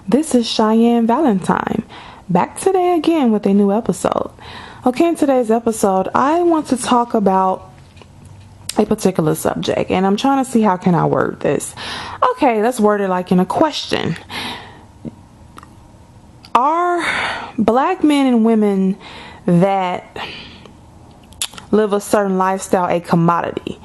This is Cheyenne Valentine, back today again with a new episode. Okay, in today's episode, I want to talk about a particular subject, and I'm trying to see how can I word this. Okay, let's word it like in a question. Are black men and women that live a certain lifestyle a commodity?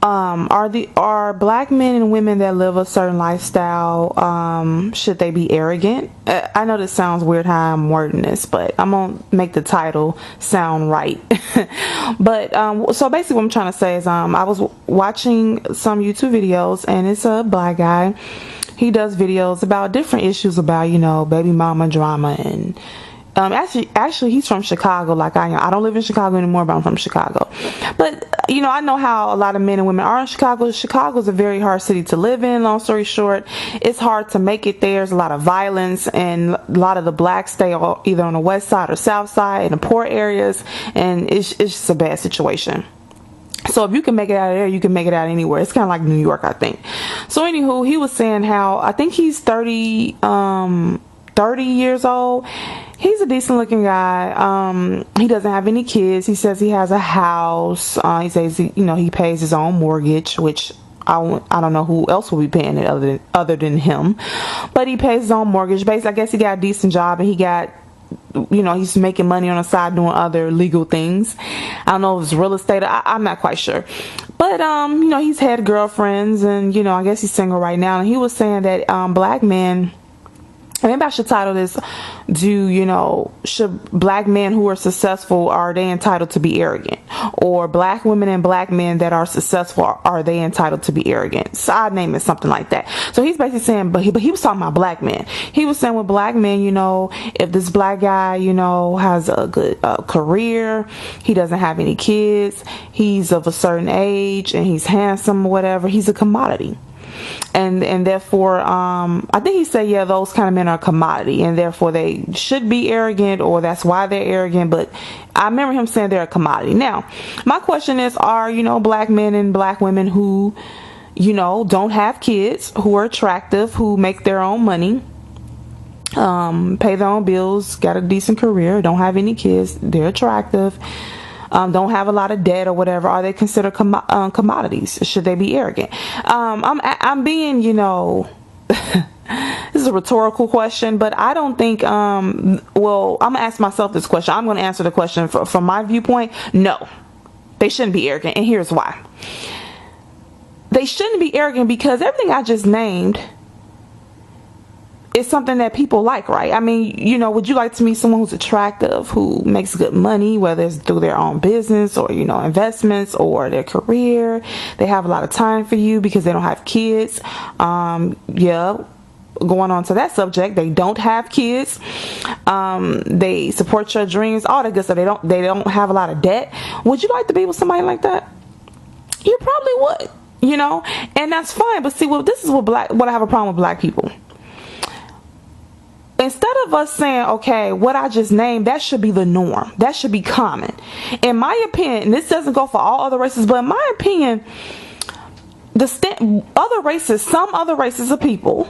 Are black men and women that live a certain lifestyle, should they be arrogant? I know this sounds weird how I'm wording this, but I'm gonna make the title sound right. But so basically what I'm trying to say is I was watching some YouTube videos, and it's a black guy. He does videos about different issues about, baby mama drama, and actually he's from Chicago like I am. I don't live in Chicago anymore, but I'm from Chicago. But I know how a lot of men and women are in Chicago. Chicago is a very hard city to live in. Long story short, it's hard to make it there. There's a lot of violence, and a lot of the blacks stay either on the west side or south side in the poor areas, and it's just a bad situation. So if you can make it out of there, you can make it out anywhere. It's kind of like New York, I think. So anywho, he was saying how I think he's 30 years old. He's a decent looking guy. He doesn't have any kids. He says he has a house. He says he pays his own mortgage, which I don't know who else will be paying it other than him. But he pays his own mortgage. Basically, I guess he got a decent job, and he got he's making money on the side doing other legal things. I don't know if it's real estate. I'm not quite sure. But, he's had girlfriends, and, I guess he's single right now. And he was saying that black men, maybe I should title this, should black men who are successful, are they entitled to be arrogant? Or black women and black men that are successful, are they entitled to be arrogant? Side name is something like that. So he's basically saying, but he was talking about black men. He was saying with black men, if this black guy, has a good career, he doesn't have any kids, he's of a certain age, and he's handsome or whatever, he's a commodity. And therefore, I think he said, those kind of men are a commodity, and therefore they should be arrogant, or that's why they're arrogant. But I remember him saying they're a commodity. Now, my question is, are, black men and black women who, don't have kids, who are attractive, who make their own money, pay their own bills, got a decent career, don't have any kids, they're attractive, don't have a lot of debt or whatever, are they considered commodities? Should they be arrogant? I'm being, this is a rhetorical question, but I don't think, I'm gonna ask myself this question. I'm gonna answer the question from my viewpoint. No, they shouldn't be arrogant, and here's why. They shouldn't be arrogant because everything I just named is something that people like, right? I mean, would you like to meet someone who's attractive, who makes good money, whether it's through their own business or, investments or their career? They have a lot of time for you because they don't have kids. Going on to that subject, they don't have kids. They support your dreams, all that good stuff. They don't have a lot of debt. Would you like to be with somebody like that? You probably would, and that's fine. But see, this is what I have a problem with black people. Instead of us saying, okay, what I just named, that should be the norm. That should be common. In my opinion, and this doesn't go for all other races, but in my opinion, some other races of people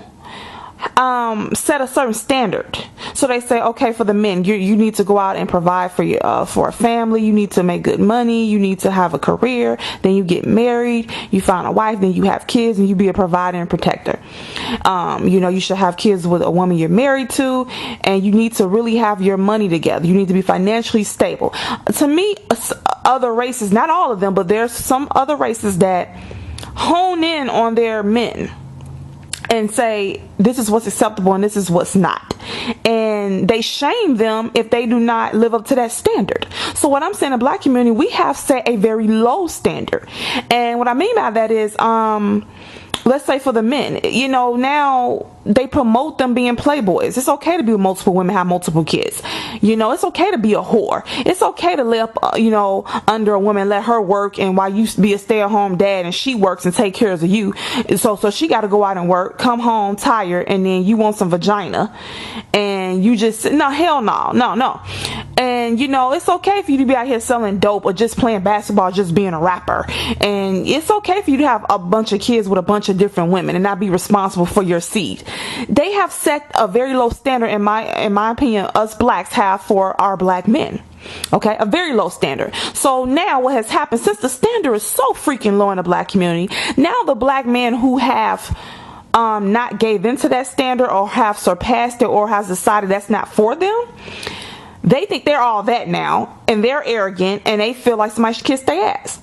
set a certain standard. So they say, okay, for the men, you need to go out and provide for a family. You need to make good money. You need to have a career. Then you get married. You find a wife. Then you have kids, and you be a provider and protector. You should have kids with a woman you're married to, and you need to really have your money together. You need to be financially stable. To me, other races, not all of them, but there's some other races that hone in on their men and say this is what's acceptable and this is what's not, and they shame them if they do not live up to that standard. So what I'm saying, in the black community, we have set a very low standard, and what I mean by that is let's say for the men, now they promote them being playboys. It's okay to be with multiple women, have multiple kids. It's okay to be a whore. It's okay to live, under a woman, let her work, and while you be a stay-at-home dad and she works and take care of you. So she got to go out and work, come home tired, and then you want some vagina, and you just, no, hell no. And And it's okay for you to be out here selling dope or just playing basketball, just being a rapper. And it's okay for you to have a bunch of kids with a bunch of different women and not be responsible for your seed. They have set a very low standard, in my opinion, us blacks have for our black men. Okay, a very low standard. So now what has happened, since the standard is so freaking low in the black community, now the black men who have not gave into that standard or have surpassed it or has decided that's not for them, they think they're all that now, and they're arrogant, and they feel like somebody should kiss their ass.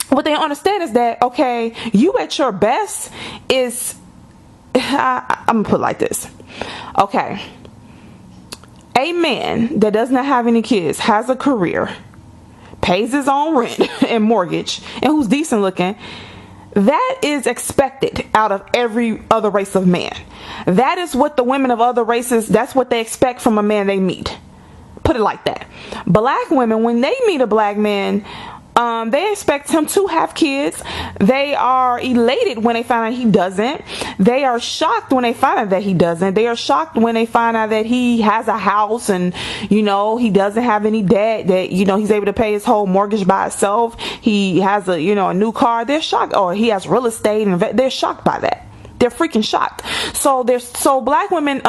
What they understand is that, okay, you at your best is, I'm gonna put it like this. Okay, a man that does not have any kids, has a career, pays his own rent and mortgage, and who's decent looking, that is expected out of every other race of man. That is what the women of other races, that's what they expect from a man they meet. Put it like that. Black women, when they meet a black man, they expect him to have kids. They are elated when they find out he doesn't. They are shocked when they find out that he doesn't. They are shocked when they find out that he has a house and, he doesn't have any debt, that, he's able to pay his whole mortgage by himself. He has a new car. They're shocked. Or he has real estate, and they're shocked by that. They're freaking shocked. So black women,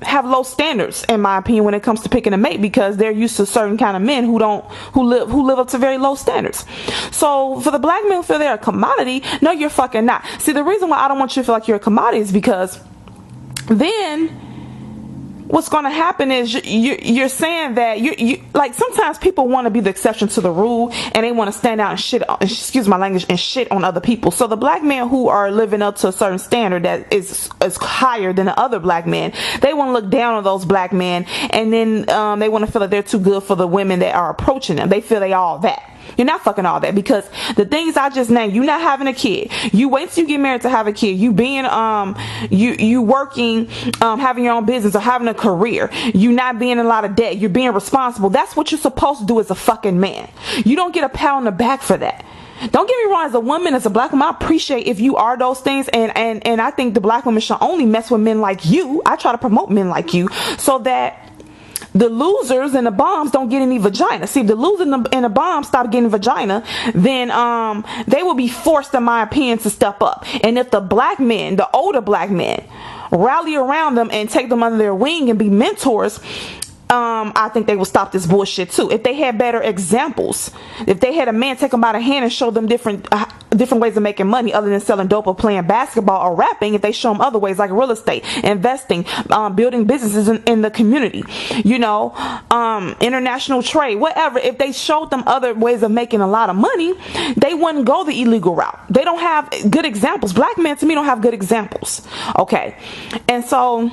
have low standards, in my opinion, when it comes to picking a mate, because they're used to certain kind of men who live up to very low standards. So for the black men who feel they're a commodity, no, you're fucking not. See, the reason why I don't want you to feel like you're a commodity is because then what's going to happen is you're saying that you like, sometimes people want to be the exception to the rule, and they want to stand out and shit, excuse my language, and shit on other people. So the black men who are living up to a certain standard that is higher than the other black men, they want to look down on those black men, and then they want to feel that they're too good for the women that are approaching them. They feel they all that. You're not fucking all that, because the things I just named, you not having a kid, you wait till you get married to have a kid, you being you working, having your own business or having a career, you not being in a lot of debt, you're being responsible. That's what you're supposed to do as a fucking man. You don't get a pat on the back for that. Don't get me wrong, as a woman, as a black woman, I appreciate if you are those things, and I think the black women should only mess with men like you. I try to promote men like you so that the losers and the bombs don't get any vagina. See, if the loser and the bombs stop getting vagina, then they will be forced, in my opinion, to step up. And if the black men, the older black men, rally around them and take them under their wing and be mentors, I think they will stop this bullshit too. If they had better examples, if they had a man take them by the hand and show them different ways of making money other than selling dope or playing basketball or rapping, if they show them other ways like real estate, investing, building businesses in the community, international trade, whatever, if they showed them other ways of making a lot of money, they wouldn't go the illegal route. They don't have good examples. Black men, to me, don't have good examples. Okay. And so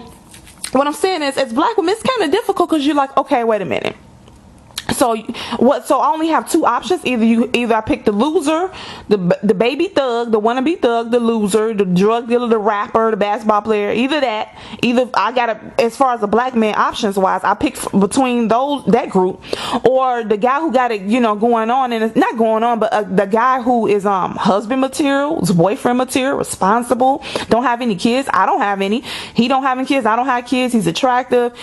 what I'm saying is, as black women, it's kind of difficult, because you're like, okay, wait a minute. So I only have two options. Either I pick the loser, the baby thug, the wannabe thug, the loser, the drug dealer, the rapper, the basketball player. Either I gotta, as far as the black man options wise, I pick between that group, or the guy who got it, going on, and it's not going on, but the guy who is husband material, is boyfriend material, responsible, don't have any kids. I don't have any. He don't have any kids. I don't have kids. He's attractive.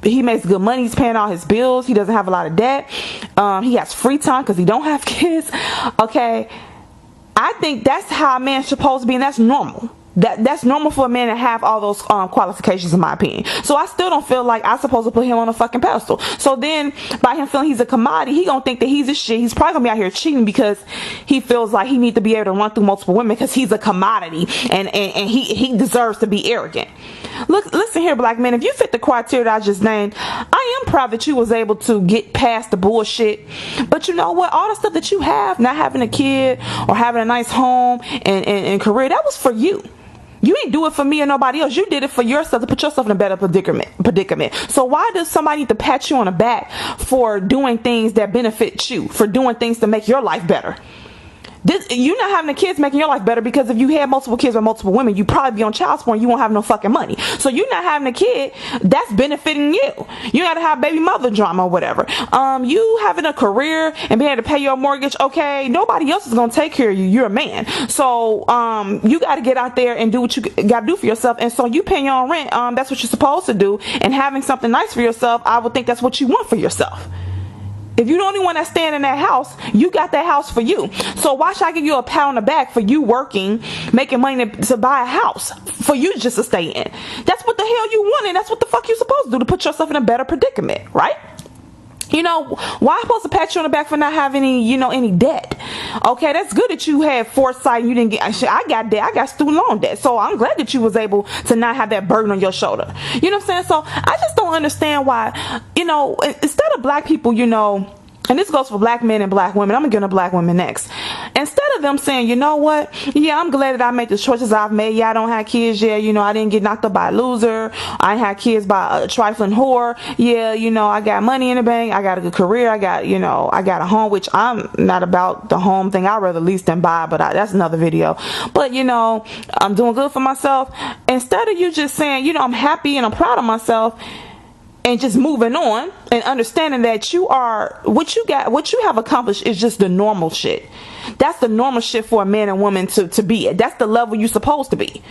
He makes good money. He's paying all his bills. He doesn't have a lot of debt. He has free time because he don't have kids. Okay. I think that's how a man's supposed to be, and that's normal. That's normal for a man to have all those qualifications, in my opinion. So I still don't feel like I'm supposed to put him on a fucking pedestal. So then, by him feeling he's a commodity, he gonna think that he's a shit. He's probably gonna be out here cheating because he feels like he needs to be able to run through multiple women because he's a commodity, and he deserves to be arrogant. Look, listen here, black men. If you fit the criteria that I just named, I am proud that you was able to get past the bullshit. But you know what? All the stuff that you have, not having a kid or having a nice home and career, that was for you. You ain't do it for me or nobody else. You did it for yourself to put yourself in a better predicament. So why does somebody need to pat you on the back for doing things that benefit you, for doing things to make your life better? You not having the kids making your life better, because if you had multiple kids with multiple women, you probably be on child support and you won't have no fucking money. So you not having a kid, that's benefiting you. You gotta have baby mother drama or whatever. You having a career and being able to pay your mortgage, okay, nobody else is gonna take care of you. You're a man. So you gotta get out there and do what you gotta do for yourself. And so you paying your own rent, that's what you're supposed to do. And having something nice for yourself, I would think that's what you want for yourself. If you're the only one that's staying in that house, you got that house for you. So why should I give you a pat on the back for you working, making money to buy a house for you just to stay in? That's what the hell you want, and that's what the fuck you're supposed to do to put yourself in a better predicament, right? You know, why am I supposed to pat you on the back for not having any debt? Okay, that's good that you had foresight and you didn't get, I got debt, I got student loan debt. So I'm glad that you was able to not have that burden on your shoulder. You know what I'm saying? So I just don't understand why, instead of black people, and this goes for black men and black women. I'm going to get into black women next. Instead of them saying, you know what? Yeah, I'm glad that I made the choices I've made. Yeah, I don't have kids yet. I didn't get knocked up by a loser. I ain't had kids by a trifling whore. Yeah, I got money in the bank. I got a good career. I got a home, which I'm not about the home thing. I'd rather lease than buy, but that's another video. But, I'm doing good for myself. Instead of you just saying, I'm happy and I'm proud of myself, and just moving on and understanding that what you have accomplished is just the normal shit. That's the normal shit for a man and woman to be at. That's the level you're supposed to be.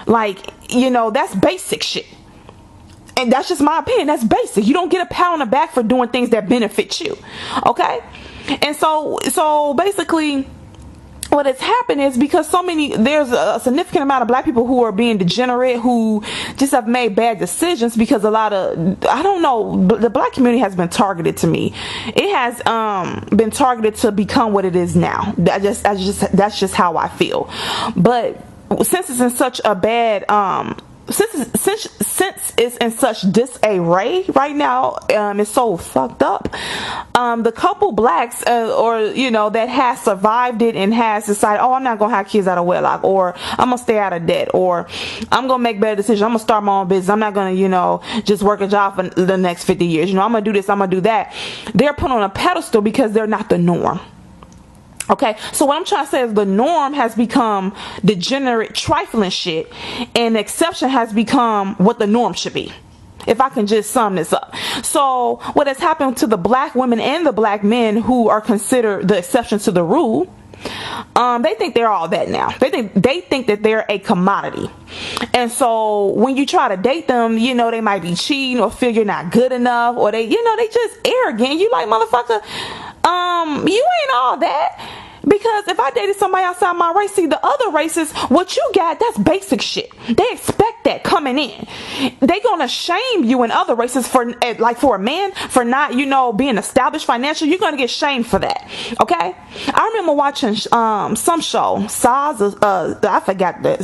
That's basic shit. And that's just my opinion. That's basic. You don't get a pat on the back for doing things that benefit you. Okay? And so basically, what has happened is because there's a significant amount of black people who are being degenerate, who just have made bad decisions because the black community has been targeted to me. It has been targeted to become what it is now. That's just how I feel. But since it's in such a bad since it's in such disarray right now, it's so fucked up. The couple blacks that has survived it and has decided, I'm not gonna have kids out of wedlock, or I'm gonna stay out of debt, or I'm gonna make better decisions, I'm gonna start my own business, I'm not gonna just work a job for the next 50 years, I'm gonna do this, I'm gonna do that. They're put on a pedestal because they're not the norm. Okay, so what I'm trying to say is the norm has become degenerate, trifling shit, and the exception has become what the norm should be. If I can just sum this up. So what has happened to the black women and the black men who are considered the exception to the rule, they think they're all that now. They think that they're a commodity. And so when you try to date them, they might be cheating or feel you're not good enough, or they just arrogant. You like, motherfucker, you ain't all that. Because if I dated somebody outside my race, see, the other races, what you got, that's basic shit. They expect that coming in. They gonna shame you in other races for a man, for not, being established financially. You're gonna get shamed for that. Okay? I remember watching some show, Size of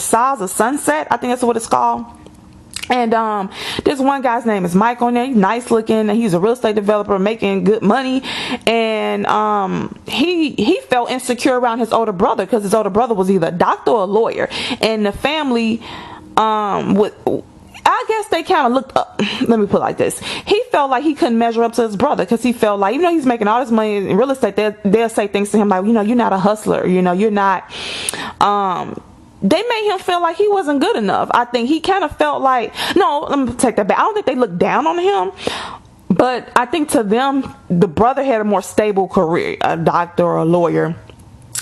Sunset. I think that's what it's called. And there's one guy's name is Mike on there. He's nice looking, and he's a real estate developer making good money. And he felt insecure around his older brother because his older brother was either a doctor or a lawyer, and the family I guess they kind of looked up. Let me put it like this. He felt like he couldn't measure up to his brother because he felt like, he's making all this money in real estate, they'll say things to him like, you're not a hustler, you're not they made him feel like he wasn't good enough. I think he kind of felt like, no, let me take that back. I don't think they looked down on him, but I think to them, the brother had a more stable career, a doctor or a lawyer.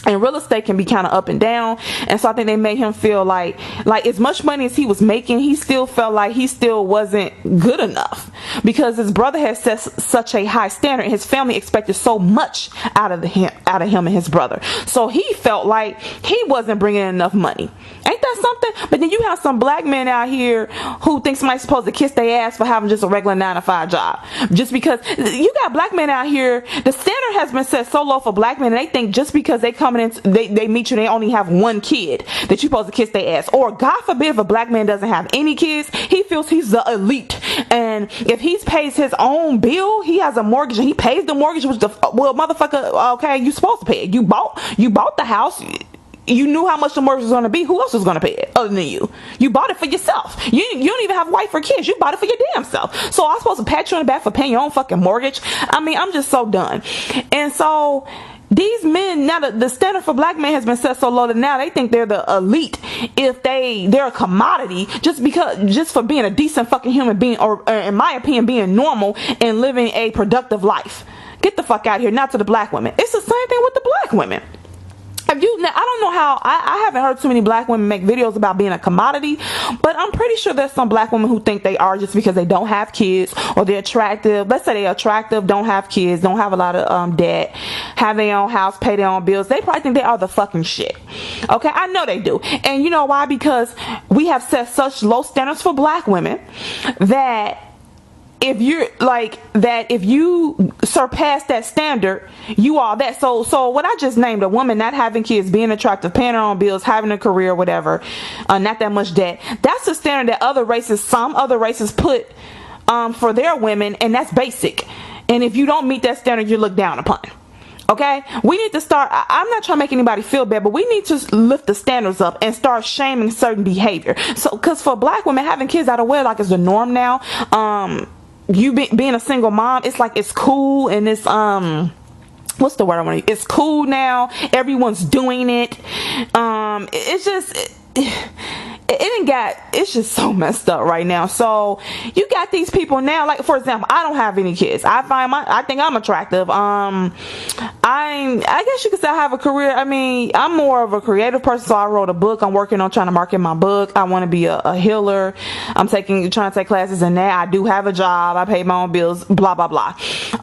And real estate can be kind of up and down. And so I think they made him feel like as much money as he was making, he still felt like he still wasn't good enough because his brother had set such a high standard. His family expected so much out of him and his brother. So he felt like he wasn't bringing in enough money. Ain't that something? But then you have some black men out here who think somebody's supposed to kiss their ass for having just a regular 9-to-5 job. Just because you got black men out here, the standard has been set so low for black men, and they think just because they coming in, they meet you, they only have one kid, that you're supposed to kiss their ass. Or God forbid if a black man doesn't have any kids, he feels he's the elite. And if he pays his own bill, he has a mortgage and he pays the mortgage, which motherfucker, okay, you supposed to pay it. You bought the house. You knew how much the mortgage was going to be. Who else was going to pay it other than you? You bought it for yourself. You don't even have a wife or kids. You bought it for your damn self. So I'm supposed to pat you on the back for paying your own fucking mortgage? I mean, I'm just so done. And so these men now, the standard for black men has been set so low that now they think they're the elite if they're a commodity just for being a decent fucking human being, or in my opinion being normal and living a productive life. Get the fuck out of here. Not to the black women. It's the same thing with the black women. I don't know how, I haven't heard too many black women make videos about being a commodity, but I'm pretty sure there's some black women who think they are just because they don't have kids, or they're attractive. Let's say they're attractive, don't have kids, don't have a lot of debt, have their own house, pay their own bills. They probably think they are the fucking shit. Okay, I know they do. And you know why? Because we have set such low standards for black women that if you surpass that standard, you are that. So what I just named, a woman not having kids, being attractive, paying her own bills, having a career, whatever, not that much debt, that's the standard that some other races put for their women, and that's basic. And if you don't meet that standard, you're looked down upon. Okay, we need to start. I'm not trying to make anybody feel bad, but we need to lift the standards up and start shaming certain behavior. So, because for black women, having kids out of wedlock is the norm now. Being a single mom, it's like it's cool, and it's what's the word I want to use? It's cool now. Everyone's doing it. It's just it's just so messed up right now. So you got these people now, like for example, I don't have any kids. I think I'm attractive. I guess you could say I have a career. I mean, I'm more of a creative person, so I wrote a book. I'm working on trying to market my book. I want to be a healer. I'm trying to take classes in that. I do have a job. I pay my own bills, blah blah blah.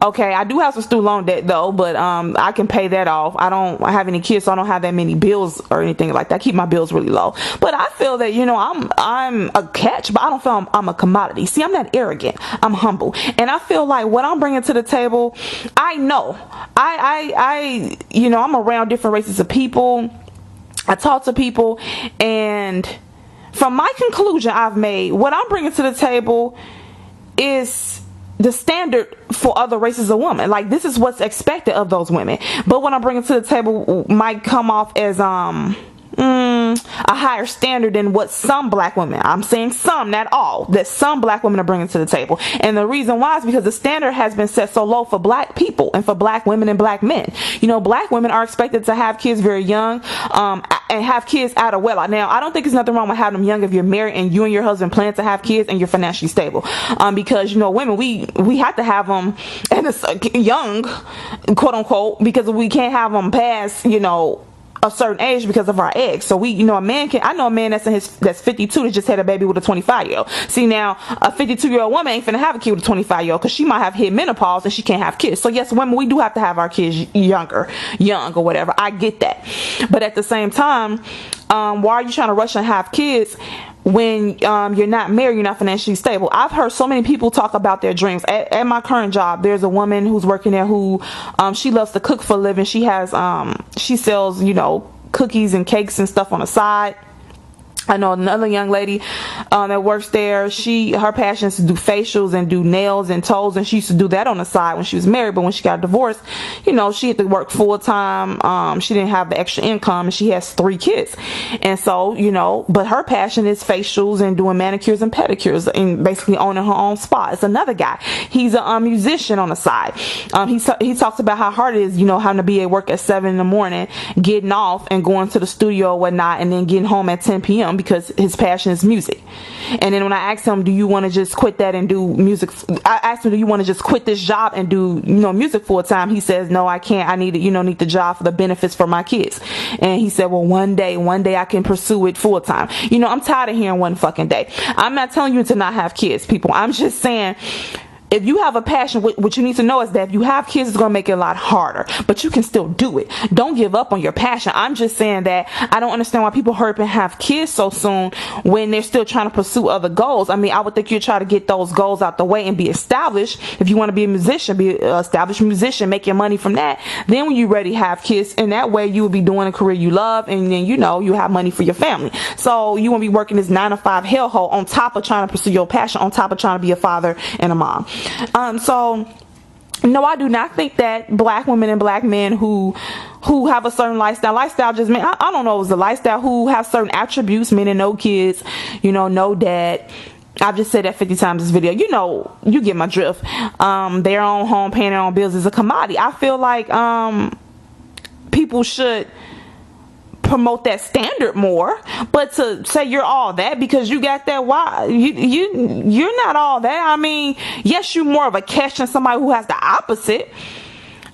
Okay, I do have some student loan debt though, but I can pay that off. I don't have any kids, so I don't have that many bills or anything like that. I keep my bills really low. But I feel that, you know, I'm a catch, but I don't feel I'm a commodity. See, I'm not arrogant. I'm humble. And I feel like what I'm bringing to the table, I know. You know, I'm around different races of people. I talk to people, and from my conclusion I've made, what I'm bringing to the table is the standard for other races of women. Like, this is what's expected of those women. But what I'm bringing to the table might come off as a higher standard than what some black women, I'm saying some, not all, that some black women are bringing to the table. And the reason why is because the standard has been set so low for black people and for black women and black men. You know, black women are expected to have kids very young, and have kids out of wedlock. Now, I don't think there's nothing wrong with having them young if you're married and you and your husband plan to have kids and you're financially stable. Because, you know, women, we have to have them and it's young, quote unquote, because we can't have them past, you know, a certain age because of our eggs. So I know a man that's 52 that just had a baby with a 25-year-old. See, now a 52-year-old woman ain't finna have a kid with a 25-year-old because she might have hit menopause and she can't have kids. So yes, women, we do have to have our kids young or whatever. I get that. But at the same time, why are you trying to rush and have kids when you're not married, you're not financially stable? I've heard so many people talk about their dreams. At my current job, there's a woman who's working there who she loves to cook for a living. She has she sells, you know, cookies and cakes and stuff on the side. I know another young lady that works there. Her passion is to do facials and do nails and toes, and she used to do that on the side when she was married. But when she got divorced, you know, she had to work full time. She didn't have the extra income, and she has 3 kids. And so, you know, but her passion is facials and doing manicures and pedicures and basically owning her own spa. It's another guy. He's a musician on the side. He talks about how hard it is, you know, having to be at work at 7 in the morning, getting off and going to the studio or whatnot, and then getting home at 10 p.m. because his passion is music. And then when I asked him, do you want to just quit that and do music? I asked him, do you want to just quit this job and do, you know, music full time? He says, no, I can't. I need the job for the benefits for my kids. And he said, well, one day I can pursue it full time. You know, I'm tired of hearing one fucking day. I'm not telling you to not have kids, people. I'm just saying, if you have a passion, what you need to know is that if you have kids, it's going to make it a lot harder, but you can still do it. Don't give up on your passion. I'm just saying that I don't understand why people hurry up and have kids so soon when they're still trying to pursue other goals. I mean, I would think you'd try to get those goals out the way and be established. If you want to be a musician, be an established musician, make your money from that. Then when you're ready to have kids, and that way you will be doing a career you love, and then, you know, you have money for your family. So you won't be working this 9-to-5 hellhole on top of trying to pursue your passion, on top of trying to be a father and a mom. So no, I do not think that black women and black men who have a certain lifestyle just mean, I don't know, it was a lifestyle, who have certain attributes, meaning no kids, you know, no dad. I've just said that 50 times this video. You know, you get my drift. Their own home, paying their own bills is a commodity. I feel like people should promote that standard more. But to say you're all that because you got that, why you're not all that. I mean, yes, you're more of a catch than somebody who has the opposite.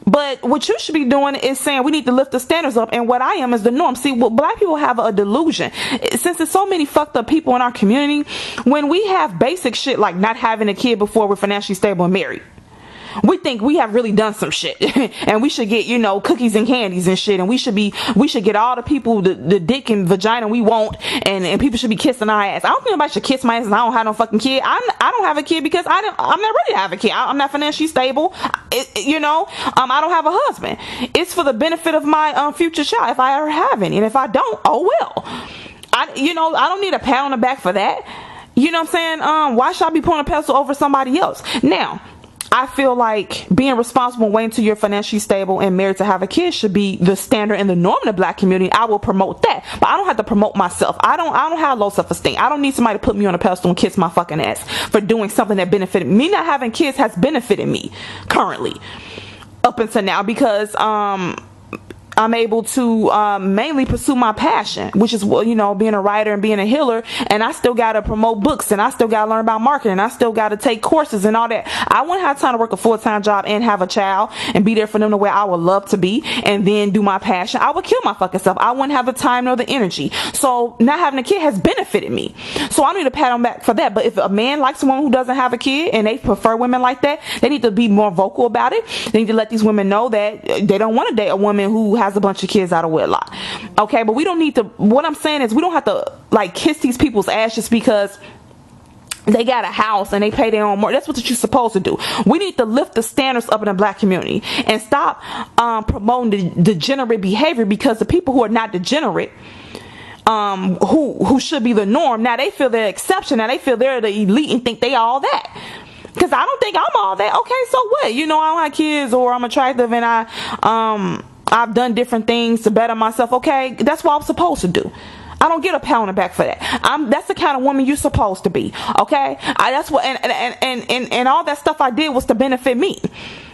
But what you should be doing is saying we need to lift the standards up, and what I am is the norm. See, well, black people have a delusion. Since there's so many fucked up people in our community, when we have basic shit like not having a kid before we're financially stable and married, we think we have really done some shit and we should get, you know, cookies and candies and shit, and we should get all the people the dick and vagina we want, and people should be kissing our ass. I don't think anybody should kiss my ass and I don't have no fucking kid. I don't have a kid because I'm not ready to have a kid. I'm not financially stable. I don't have a husband. It's for the benefit of my future child if I ever have any, and if I don't, oh well. I don't need a pat on the back for that. You know what I'm saying? Why should I be putting a pedestal over somebody else? Now, I feel like being responsible and waiting till you're financially stable and married to have a kid should be the standard and the norm in the black community. I will promote that, but I don't have to promote myself. I don't have low self-esteem. I don't need somebody to put me on a pedestal and kiss my fucking ass for doing something that benefited me. Not having kids has benefited me currently up until now because I'm able to mainly pursue my passion, which is, you know, being a writer and being a healer. And I still got to promote books, and I still got to learn about marketing. I still got to take courses and all that. I wouldn't have time to work a full-time job and have a child and be there for them the way I would love to be and then do my passion. I would kill my fucking self. I wouldn't have the time nor the energy. So not having a kid has benefited me. So I need to pat on back for that. But if a man likes a woman who doesn't have a kid and they prefer women like that, they need to be more vocal about it. They need to let these women know that they don't want to date a woman who has a bunch of kids out of wedlock. Okay, but we don't need to, what I'm saying is we don't have to like kiss these people's ass just because they got a house and they pay their own mortgage. That's what you're supposed to do. We need to lift the standards up in the black community and stop promoting the degenerate behavior, because the people who are not degenerate, who should be the norm, now they feel they're exception. Now they feel they're the elite and think they all that. Because I don't think I'm all that. Okay, so what? You know, I don't have kids, or I'm attractive and I've done different things to better myself. Okay, that's what I'm supposed to do. I don't get a pat on the back for that. That's the kind of woman you're supposed to be. Okay, that's what, and all that stuff I did was to benefit me.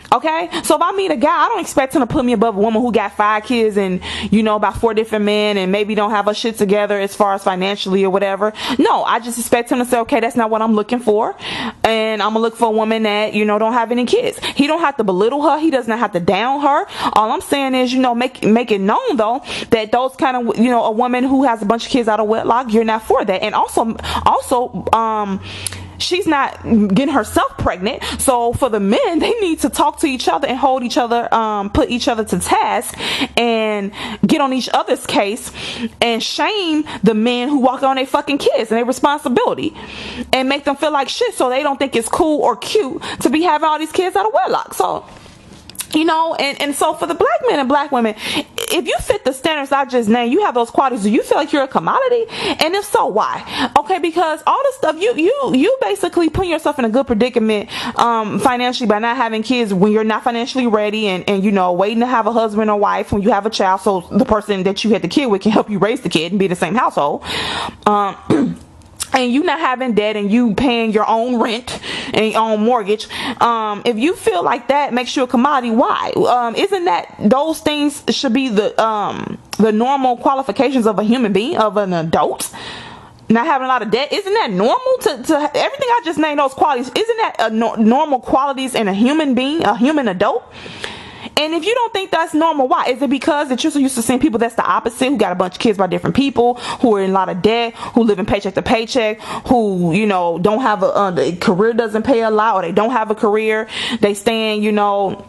Okay, so if I meet a guy, I don't expect him to put me above a woman who got 5 kids and, you know, about 4 different men and maybe don't have her shit together as far as financially or whatever. No, I just expect him to say, okay, that's not what I'm looking for, and I'm gonna look for a woman that, you know, don't have any kids. He don't have to belittle her. He doesn't have to down her. All I'm saying is, you know, make it known though that those kind of, you know, a woman who has a bunch of kids out of wedlock, you're not for that. And also she's not getting herself pregnant. So for the men, they need to talk to each other and hold each other, put each other to task and get on each other's case and shame the men who walk on their fucking kids and their responsibility and make them feel like shit, so they don't think it's cool or cute to be having all these kids out of wedlock. So, you know, and so for the black men and black women, if you fit the standards I just named, you have those qualities, do you feel like you're a commodity? And if so, why? Okay, because all this stuff, you basically put yourself in a good predicament financially by not having kids when you're not financially ready, and you know, waiting to have a husband or wife when you have a child, so the person that you had the kid with can help you raise the kid and be in the same household. And you not having debt and you paying your own rent and your own mortgage. If you feel like that makes you a commodity, why? Isn't that those things should be the normal qualifications of a human being, of an adult? Not having a lot of debt, isn't that normal to everything I just named, those qualities? Isn't that normal qualities in a human being, a human adult? And if you don't think that's normal, why? Is it because that you're so used to seeing people that's the opposite, who got a bunch of kids by different people, who are in a lot of debt, who live in paycheck to paycheck, who, you know, don't have the career doesn't pay a lot, or they don't have a career, they stand, you know,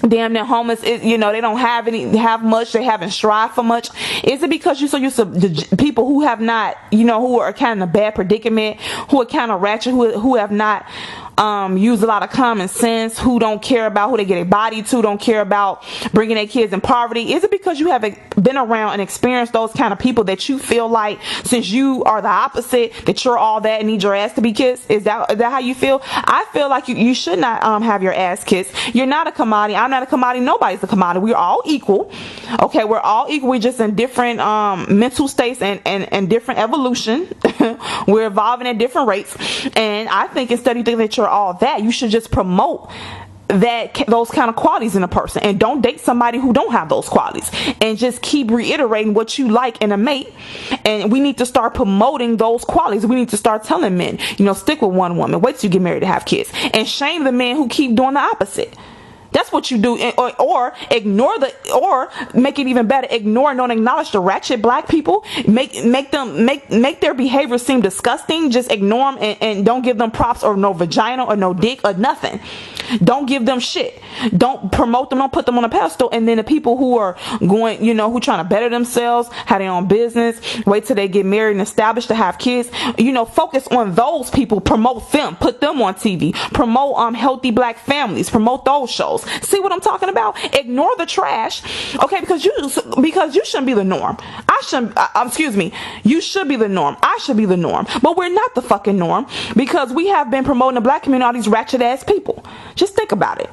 damn near homeless, you know, they don't have much, they haven't strived for much? Is it because you're so used to the people who have not, you know, who are kind of in a bad predicament, who are kind of ratchet, who have not use a lot of common sense, who don't care about who they get a body to, don't care about bringing their kids in poverty? Is it because you haven't been around and experienced those kind of people that you feel like, since you are the opposite, that you're all that and need your ass to be kissed? Is that how you feel? I feel like you should not have your ass kissed. You're not a commodity. I'm not a commodity. Nobody's a commodity. We're all equal. Okay, we're all equal. We're just in different mental states and different evolution. We're evolving at different rates. And I think instead of thinking that you're all that, you should just promote those kind of qualities in a person, and don't date somebody who don't have those qualities, and just keep reiterating what you like in a mate. And we need to start promoting those qualities. We need to start telling men, stick with one woman, wait till you get married to have kids, and shame the men who keep doing the opposite. That's what you do, or ignore or make it even better. Ignore and don't acknowledge the ratchet black people. Make their behavior seem disgusting. Just ignore them and don't give them props or no vagina or no dick or nothing. Don't give them shit. Don't promote them. Don't put them on a pedestal. And then the people who are going, who trying to better themselves, have their own business, wait till they get married and established to have kids. Focus on those people. Promote them. Put them on TV. Promote healthy black families. Promote those shows. See what I'm talking about? Ignore the trash, okay? Because you shouldn't be the norm. You should be the norm. I should be the norm, but we're not the fucking norm, because we have been promoting the black community, all these ratchet ass people. Just think about it.